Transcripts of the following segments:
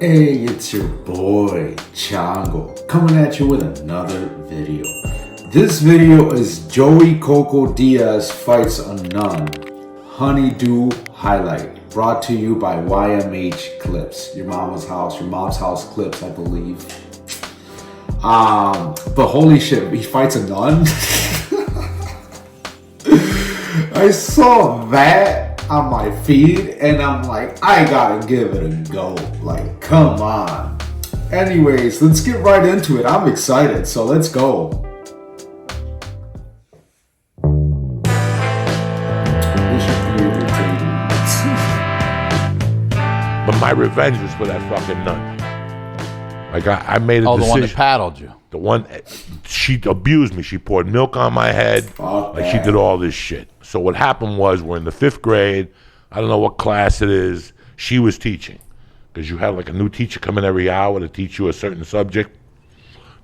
Hey, it's your boy, Chango, coming at you with another video. This video is Joey CoCo Diaz fights a nun, HoneyDew highlight, brought to you by YMH Clips, your mom's house clips, I believe. But holy shit, he fights a nun? I saw that on my feed and I'm like, I gotta give it a go. Like, come on. Anyways, let's get right into it. I'm excited, so let's go. But my revenge was for that fucking nun. Like I made a decision. The one that paddled you. The one, she abused me. She poured milk on my head. She did all this shit. So what happened was, we're in the 5th grade. I don't know what class it is. She was teaching. Because you had like a new teacher come in every hour to teach you a certain subject.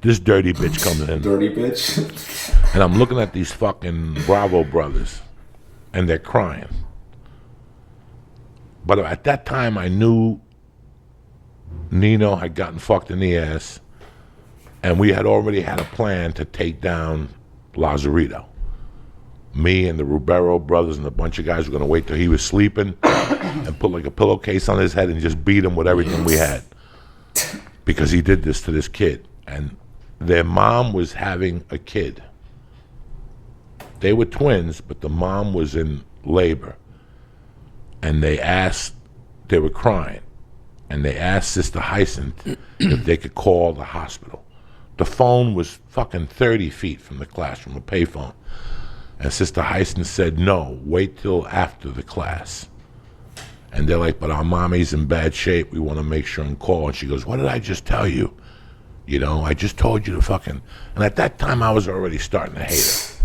This dirty bitch comes in. Dirty bitch? And I'm looking at these fucking Bravo brothers. And they're crying. But at that time, I knew Nino had gotten fucked in the ass. And we had already had a plan to take down Lazarito. Me and the Rubero brothers and a bunch of guys were going to wait till he was sleeping and put like a pillowcase on his head and just beat him with everything we had. Because he did this to this kid. And their mom was having a kid. They were twins, but the mom was in labor. And they were crying. And they asked Sister Hyacinth if they could call the hospital. The phone was fucking 30 feet from the classroom, a payphone. And Sister Hyacinth said, no, wait till after the class. And they're like, but our mommy's in bad shape. We want to make sure and call. And she goes, what did I just tell you? You know, I just told you to fucking... And at that time, I was already starting to hate her.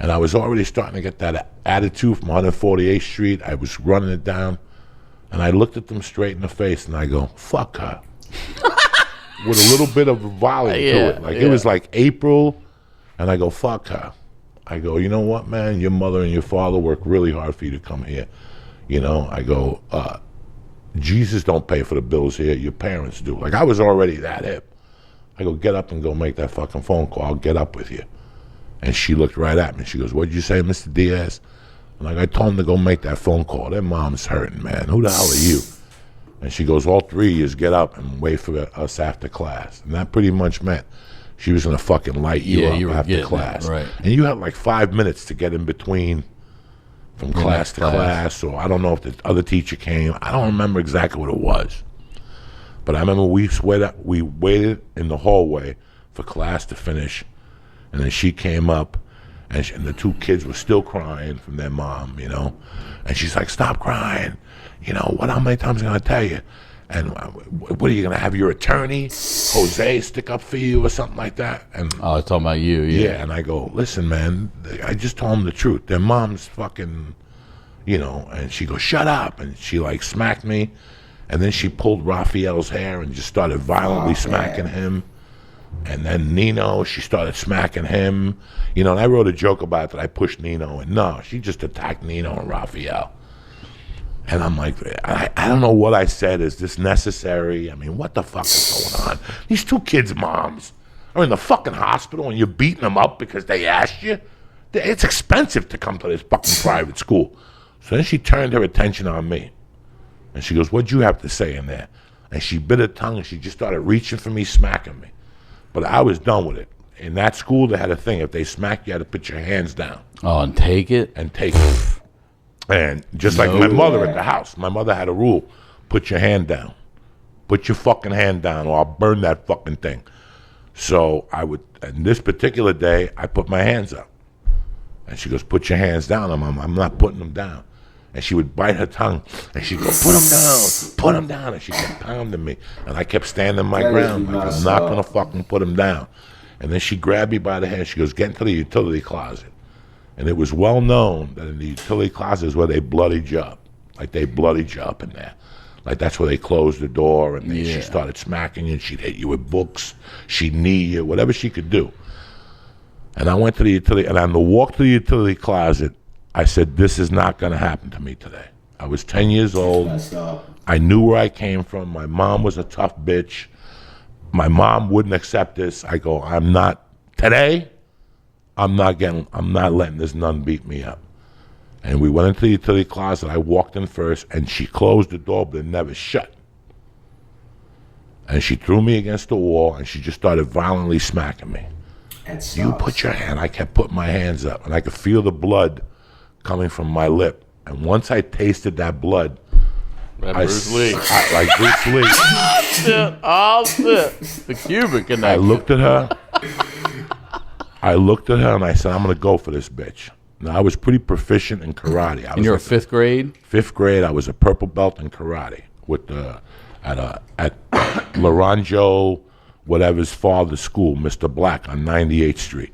And I was already starting to get that attitude from 148th Street. I was running it down. And I looked at them straight in the face and I go, fuck her. With a little bit of volume to it. Like, it was like April. And I go, fuck her. I go, you know what, man? Your mother and your father worked really hard for you to come here. You know, I go, Jesus don't pay for the bills here. Your parents do. Like, I was already that hip. I go, get up and go make that fucking phone call. I'll get up with you. And she looked right at me. She goes, what'd you say, Mr. Diaz? And like, I told him to go make that phone call. Their mom's hurting, man. Who the hell are you? And she goes, all three of you get up and wait for us after class. And that pretty much meant she was going to fucking light you up after class. Right. And you had like 5 minutes to get in between from class to class. Or I don't know if the other teacher came. I don't remember exactly what it was. But I remember we waited in the hallway for class to finish. And then she came up. And the two kids were still crying from their mom, you know. And she's like, stop crying. You know, how many times am I going to tell you? And what are you going to have your attorney, Jose, stick up for you or something like that? And I was talking about you, yeah. And I go, listen, man, I just told them the truth. Their mom's fucking, you know. And she goes, shut up. And she like smacked me. And then she pulled Raphael's hair and just started violently smacking him. And then Nino, she started smacking him. You know, and I wrote a joke about that I pushed Nino. And no, she just attacked Nino and Raphael. And I'm like, I don't know what I said. Is this necessary? I mean, what the fuck is going on? These two kids' moms are in the fucking hospital and you're beating them up because they asked you? It's expensive to come to this fucking private school. So then she turned her attention on me. And she goes, what'd you have to say in there? And she bit her tongue and she just started reaching for me, smacking me. But I was done with it. In that school, they had a thing. If they smacked you, had to put your hands down. Oh, and take it? And take it. And just like my mother at the house, my mother had a rule. Put your hand down. Put your fucking hand down or I'll burn that fucking thing. So I would, and this particular day, I put my hands up. And she goes, put your hands down. I'm not putting them down. And she would bite her tongue. And she'd go, put them down. Put them down. And she kept pounding me. And I kept standing my ground. Like, I'm not going to fucking put them down. And then she grabbed me by the hand. She goes, get into the utility closet. And it was well known that in the utility closet is where they bloodied you up. Like they bloodied you up in there. Like that's where they closed the door and she started smacking you and she'd hit you with books. She'd knee you, whatever she could do. And I went to the utility, and on the walk to the utility closet, I said, this is not going to happen to me today. I was 10 years old. I knew where I came from. My mom was a tough bitch. My mom wouldn't accept this. I go, I'm not letting this nun beat me up. And we went into the utility closet. I walked in first, and she closed the door, but it never shut. And she threw me against the wall, and she just started violently smacking me. You put your hand. I kept putting my hands up, and I could feel the blood coming from my lip. And once I tasted that blood, like Bruce Lee. Oh shit! The Cuban connection. I looked at her and I said, I'm going to go for this bitch. Now, I was pretty proficient in karate. And you're a fifth grade? Fifth grade, I was a purple belt in karate with at Laranjo, whatever's father's school, Mr. Black on 98th Street.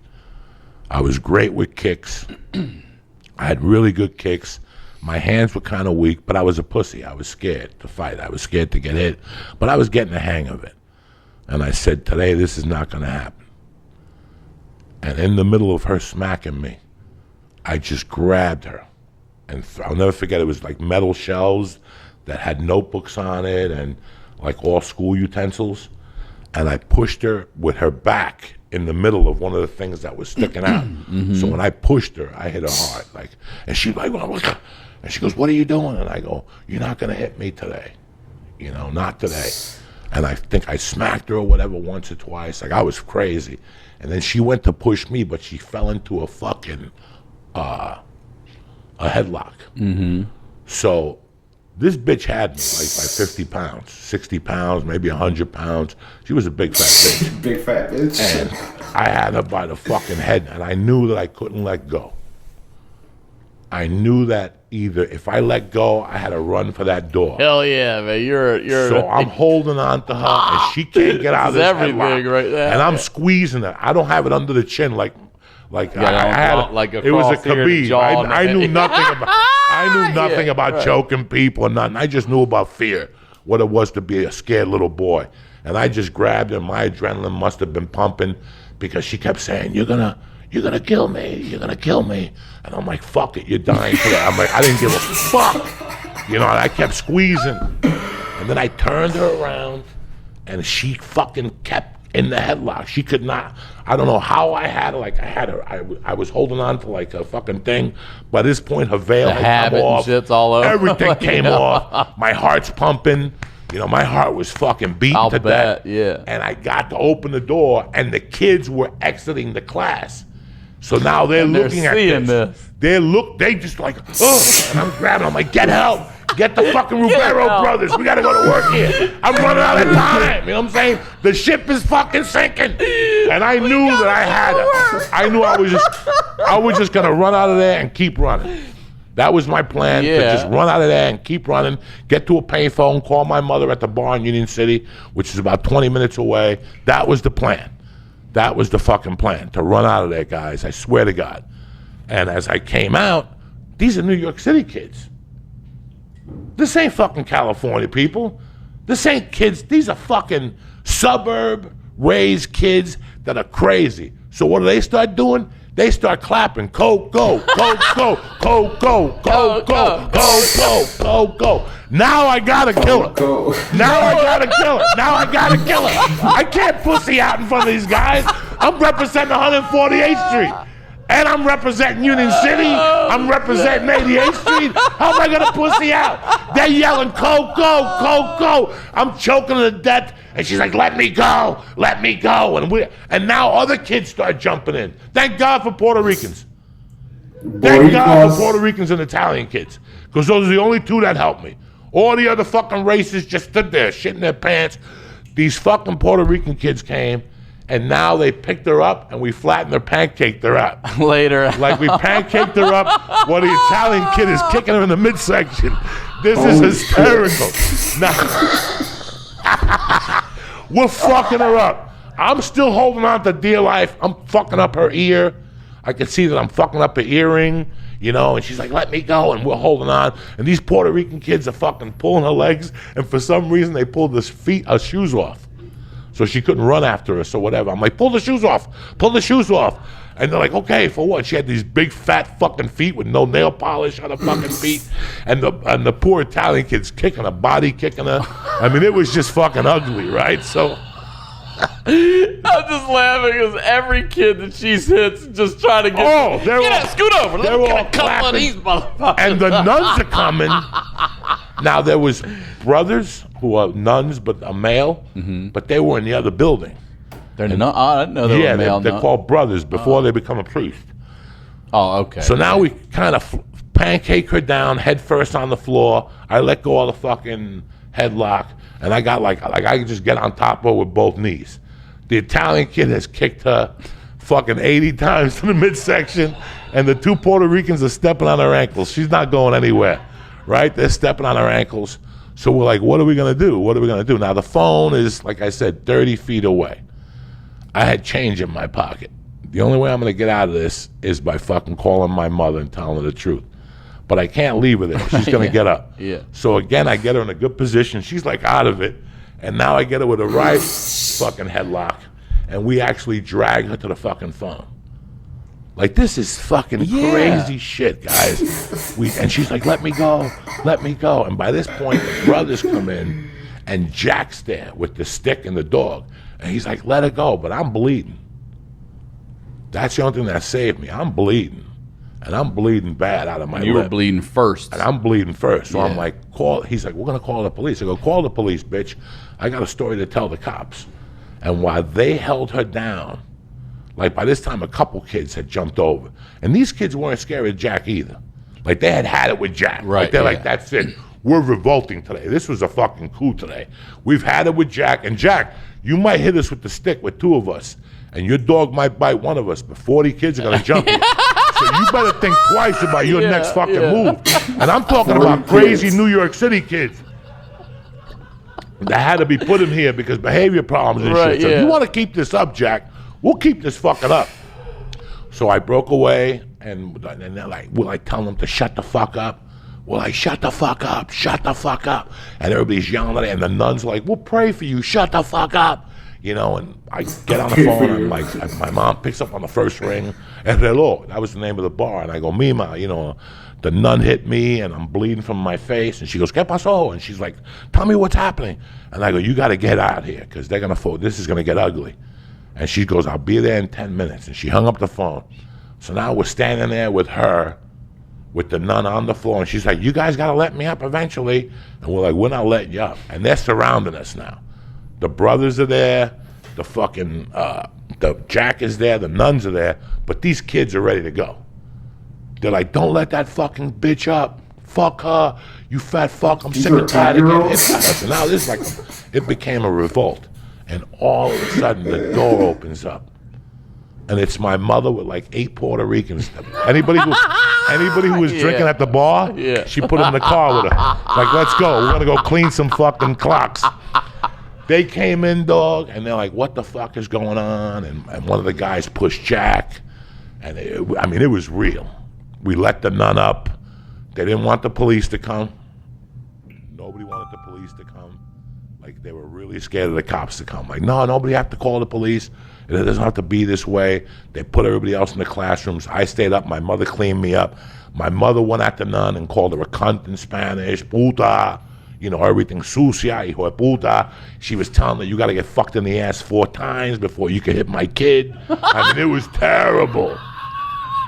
I was great with kicks. I had really good kicks. My hands were kind of weak, but I was a pussy. I was scared to fight. I was scared to get hit, but I was getting the hang of it. And I said, today, this is not going to happen. And in the middle of her smacking me, I just grabbed her. And I'll never forget, it was like metal shelves that had notebooks on it and like all school utensils. And I pushed her with her back in the middle of one of the things that was sticking out. Mm-hmm. So when I pushed her, I hit her hard. And she's like, and she goes, what are you doing? And I go, you're not going to hit me today. You know, not today. And I think I smacked her or whatever once or twice. Like, I was crazy. And then she went to push me, but she fell into a fucking, a headlock. Mm-hmm. So this bitch had me like by 50 pounds, 60 pounds, maybe 100 pounds. She was a big fat bitch. Big fat bitch. And I had her by the fucking head, and I knew that I couldn't let go. I knew that either if I let go, I had to run for that door. Hell yeah, man! You're. So I'm holding on to her, and she can't get out of this everything headlock. right there. And I'm squeezing her. I don't have it under the chin like I had. Like it was a Khabib. I knew nothing about. I knew nothing about right. choking people or nothing. I just knew about fear, what it was to be a scared little boy. And I just grabbed her. My adrenaline must have been pumping because she kept saying, "You're gonna kill me. You're gonna kill me." And I'm like, fuck it, you're dying today. I'm like, I didn't give a fuck. You know, and I kept squeezing. And then I turned her around, and she fucking kept in the headlock. She could not, I don't know how I had her. Like, I had her, I was holding on to like a fucking thing. By this point, her veil had come off. Shit's all over. Everything came off. My heart's pumping. You know, my heart was fucking beating to death. Yeah. And I got to open the door, and the kids were exiting the class. So now they're looking at this. They just like, oh, and I'm grabbing. I'm like, get help. Get the fucking Rubero brothers. We got to go to work here. I'm running out of time. You know what I'm saying? The ship is fucking sinking. And I knew that I had her. I knew I was just going to run out of there and keep running. That was my plan, to just run out of there and keep running, get to a payphone, call my mother at the bar in Union City, which is about 20 minutes away. That was the plan. That was the fucking plan, to run out of there, guys. I swear to God. And as I came out, these are New York City kids. This ain't fucking California people. This ain't kids. These are fucking suburb-raised kids that are crazy. So what do they start doing? They start clapping, CoCo, CoCo, CoCo, CoCo, CoCo, CoCo. Now I gotta kill her. Now I gotta kill her. I can't pussy out in front of these guys. I'm representing 148th Street. And I'm representing Union City. I'm representing 88th Street. How am I gonna pussy out? They're yelling, CoCo, CoCo. I'm choking her to death. And she's like, let me go. And now other kids start jumping in. Thank God for Puerto Ricans. Thank God for Puerto Ricans and Italian kids. Because those are the only two that helped me. All the other fucking races just stood there, shitting their pants. These fucking Puerto Rican kids came, and now they picked her up, and we flattened her, pancaked her up. Later. Like we pancaked her up while the Italian kid is kicking her in the midsection. This is hysterical. Now, we're fucking her up. I'm still holding on to dear life. I'm fucking up her ear. I can see that I'm fucking up her earring, you know, and she's like, let me go, and we're holding on. And these Puerto Rican kids are fucking pulling her legs, and for some reason they pulled her shoes off. So she couldn't run after us or whatever. I'm like, pull the shoes off. And they're like, okay, for what? She had these big fat fucking feet with no nail polish on her fucking feet, and the poor Italian kid's kicking her, body kicking her. I mean, it was just fucking ugly, right? So I'm just laughing because every kid that she hits just trying to scoot over. Let me get a couple of these motherfuckers. And the nuns are coming. Now there was brothers who are nuns, but a male, but they were in the other building. They're not. I didn't know they were male. They're called brothers before they become a priest. Oh, okay. So now we kind of pancake her down, head first on the floor. I let go of the fucking headlock, and I got like I could just get on top of her with both knees. The Italian kid has kicked her fucking 80 times to the midsection, and the 2 Puerto Ricans are stepping on her ankles. She's not going anywhere, right? They're stepping on her ankles. So we're like, what are we gonna do? What are we gonna do? Now the phone is, like I said, 30 feet away. I had change in my pocket. The only way I'm going to get out of this is by fucking calling my mother and telling her the truth. But I can't leave her there. She's going to get up. Yeah. So again, I get her in a good position. She's like out of it. And now I get her with a right fucking headlock. And we actually drag her to the fucking phone. Like, this is fucking crazy shit, guys. And she's like, let me go. Let me go. And by this point, the brothers come in. And Jack's there with the stick and the dog. And he's like, let her go, but I'm bleeding. That's the only thing that saved me. I'm bleeding. And I'm bleeding bad out of my lip. You were bleeding first. And I'm bleeding first. So I'm like, call. He's like, we're going to call the police. I go, call the police, bitch. I got a story to tell the cops. And while they held her down, like by this time a couple kids had jumped over. And these kids weren't scared of Jack either. Like they had it with Jack. Right. Like they're like, that's it. We're revolting today. This was a fucking coup today. We've had it with Jack. And Jack, you might hit us with the stick with 2 of us, and your dog might bite one of us, but 40 kids are going to jump you. So you better think twice about your next fucking move. And I'm talking about crazy New York City kids that had to be put in here because behavior problems and shit. So if you want to keep this up, Jack, we'll keep this fucking up. So I broke away, and they're like, we're like telling them to shut the fuck up. We're like, shut the fuck up, shut the fuck up. And everybody's yelling at it, and the nuns are like, we'll pray for you, shut the fuck up. You know, and I get on the phone, and like, my mom picks up on the first ring, and hello, that was the name of the bar. And I go, Mima, you know, the nun hit me, and I'm bleeding from my face. And she goes, ¿Qué pasó? And she's like, tell me what's happening. And I go, you got to get out here, because they're going to, this is going to get ugly. And she goes, I'll be there in 10 minutes. And she hung up the phone. So now we're standing there with her, with the nun on the floor, and she's like, you guys got to let me up eventually. And we're like, we're not letting you up. And they're surrounding us now. The brothers are there, the fucking, the Jack is there, the nuns are there, but these kids are ready to go. They're like, don't let that fucking bitch up. Fuck her, you fat fuck, I'm sick and tired of getting hit by her. So now this is like, it became a revolt. And all of a sudden, the door opens up. And it's my mother with like 8 Puerto Ricans. Anybody who was drinking at the bar, she put them in the car with her. Like, let's go. We're going to go clean some fucking clocks. They came in, dog, and they're like, what the fuck is going on? And one of the guys pushed Jack. And it was real. We let the nun up. They didn't want the police to come. Nobody wanted the police to come. Like, they were really scared of the cops to come. Like, no, nobody have to call the police. It doesn't have to be this way. They put everybody else in the classrooms. I stayed up. My mother cleaned me up. My mother went at the nun and called her a cunt in Spanish, puta, you know, everything, sucia, hijo de puta. She was telling her, you got to get fucked in the ass 4 times before you can hit my kid. I mean, it was terrible.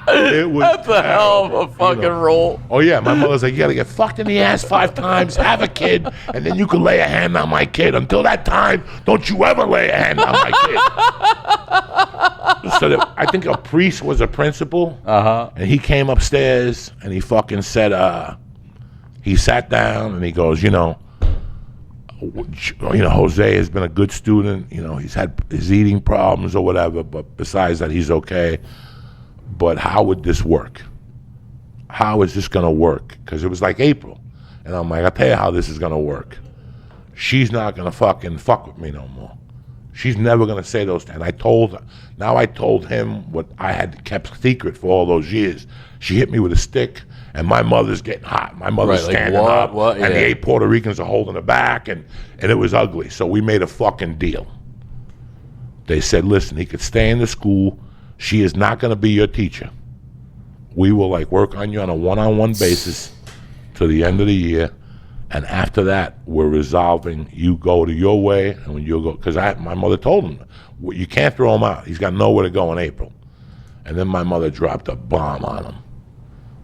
It was That's a hell of a fucking roll. Oh, yeah. My mother's like, you got to get fucked in the ass 5 times, have a kid, and then you can lay a hand on my kid. Until that time, don't you ever lay a hand on my kid. So I think a priest was a principal, and he came upstairs, and he fucking said, he sat down, and he goes, you know, Jose has been a good student. You know, he's had his eating problems or whatever, but besides that, he's okay. But how would this work? How is this going to work? Because it was like April. And I'm like, I'll tell you how this is going to work. She's not going to fucking fuck with me no more. She's never going to say those things. And I told him what I had kept secret for all those years. She hit me with a stick, and my mother's getting hot. My mother's standing up, and the 8 Puerto Ricans are holding her back, and it was ugly. So we made a fucking deal. They said, listen, he could stay in the school. She is not going to be your teacher. We will like work on you on a one-on-one basis to the end of the year. And after that, we're resolving. You go to your way, and when you go, because my mother told him, you can't throw him out. He's got nowhere to go in April. And then my mother dropped a bomb on him.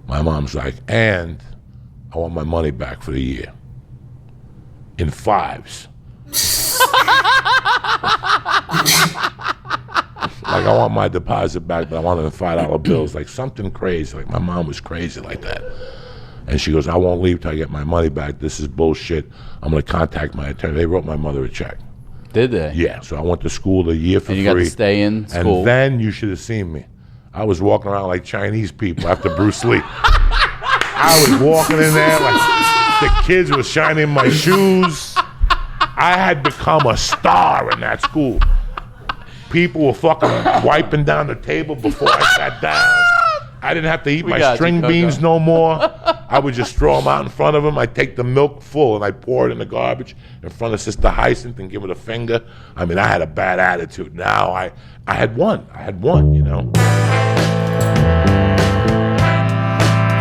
My mom's like, and I want my money back for the year. In 5s. Like, I want my deposit back, but I want it in $5 bills. Like, something crazy. Like, my mom was crazy like that. And she goes, I won't leave till I get my money back. This is bullshit. I'm going to contact my attorney. They wrote my mother a check. Did they? Yeah, so I went to school a year for free. And you got to stay in school. And then you should have seen me. I was walking around like Chinese people after Bruce Lee. I was walking in there like the kids were shining my shoes. I had become a star in that school. People were fucking wiping down the table before I sat down. I didn't have to eat my string beans no more. I would just throw them out in front of them. I'd take the milk full and I'd pour it in the garbage in front of Sister Hyacinth and give it a finger. I mean, I had a bad attitude. Now I had one. I had one, you know.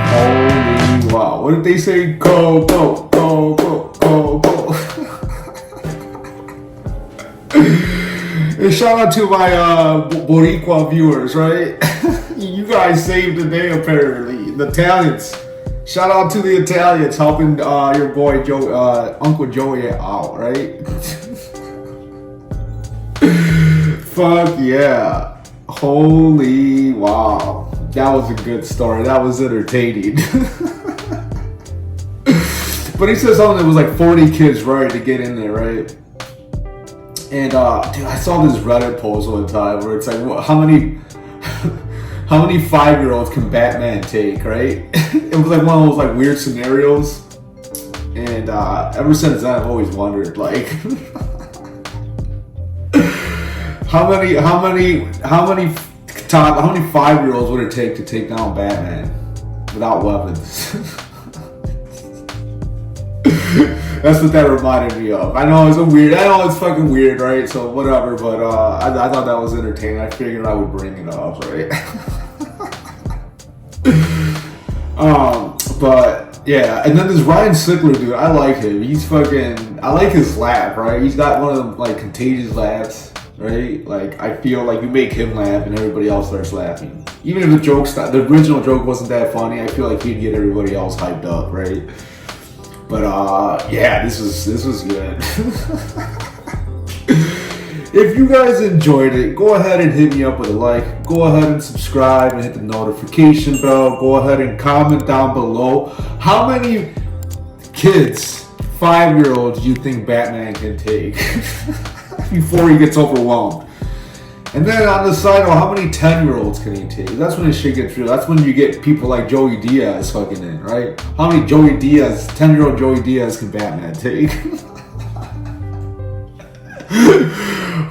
Holy wow. What did they say? Go, go, go, go, go, go. And shout out to my Boricua viewers, right? You guys saved the day apparently. The Italians. Shout out to the Italians helping your boy Uncle Joey out, right? Fuck yeah. Holy wow. That was a good story. That was entertaining. But he said something that was like 40 kids ready to get in there, right? And dude, I saw this Reddit post one time where it's like, what, how many 5-year-olds can Batman take, right? It was like one of those like weird scenarios. And ever since then, I've always wondered, like, how many 5-year-olds would it take to take down Batman without weapons? That's what that reminded me of. I know it's fucking weird, right? So whatever, but I thought that was entertaining. I figured I would bring it up, right? But yeah, and then this Ryan Sickler dude, I like him. I like his laugh, right? He's got one of them like contagious laughs, right? Like I feel like you make him laugh and everybody else starts laughing. Even if the original joke wasn't that funny, I feel like he'd get everybody else hyped up, right? But yeah, this was good. If you guys enjoyed it, go ahead and hit me up with a like. Go ahead and subscribe and hit the notification bell. Go ahead and comment down below how many kids, 5-year-olds, you think Batman can take before he gets overwhelmed. And then on the side, how many 10-year-olds can he take? That's when it shit gets real. That's when you get people like Joey Diaz fucking in, right? How many 10-year-old Joey Diaz can Batman take?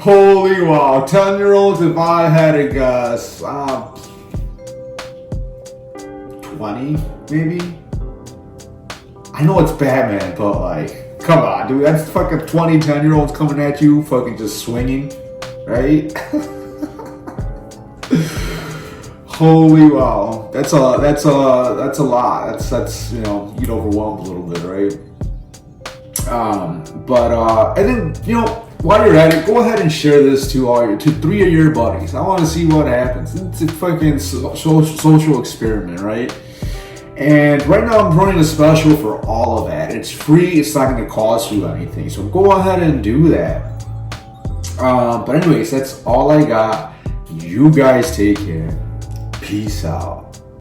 Holy wow. 10-year-olds, if I had to guess, 20, maybe? I know it's Batman, but like, come on, dude. That's fucking 20 10-year-olds coming at you, fucking just swinging. Right? Holy wow. That's a lot. That's you know, you'd overwhelm a little bit, right? And then, you know, while you're at it, go ahead and share this to 3 of your buddies. I want to see what happens. It's a fucking social experiment, right? And right now I'm running a special for all of that. It's free. It's not going to cost you anything. So go ahead and do that. But anyways, that's all I got. You guys take care. Peace out.